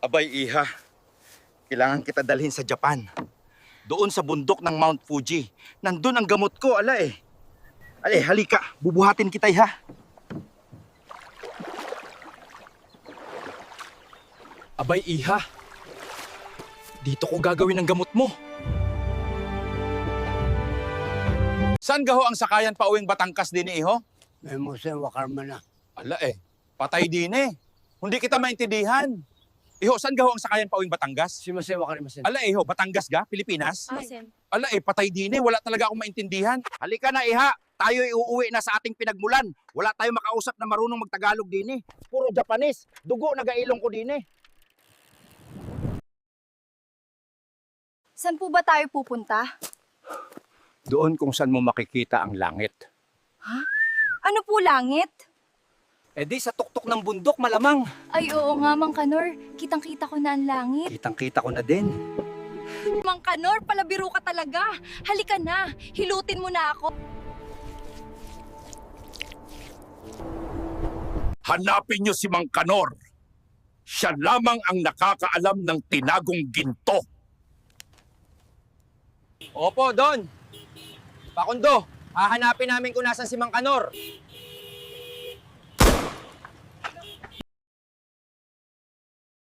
Abay, Iha. Kailangan kita dalhin sa Japan. Doon sa bundok ng Mount Fuji. Nandun ang gamot ko, ala eh. Ale, halika. Bubuhatin kita, Iha. Abay, Iha. Dito ko gagawin ang gamot mo. Saan gaho ang sakayan pa uwing Batangkas din iho? May musa wakar man na. Ala patay din Hindi kita maintindihan. Iho, saan gaho ang sakayan pa uwing Batangas? Si Masay wakar masin. Ala iho, Batangas ga? Pilipinas? Asim. Ala patay din wala talaga akong maintindihan. Halika na, Iha. Tayo uuwi na sa ating pinagmulan. Wala tayong makausap na marunong magtagalog din eh. Puro Japanese. Dugo nagailong ko din eh. Saan po ba tayo pupunta? Doon kung saan mo makikita ang langit. Ano po langit? Eh di sa tuktok ng bundok malamang. Ay oo nga, Mang Kanor. Kitang-kita ko na ang langit. Kitang-kita ko na din. Mang Kanor, palabiro ka talaga. Halika na, hilutin mo na ako. Hanapin niyo si Mang Kanor. Siya lamang ang nakakaalam ng tinagong ginto. Opo, Don. Pakundo, hahanapin namin kung nasan si Mang Kanor.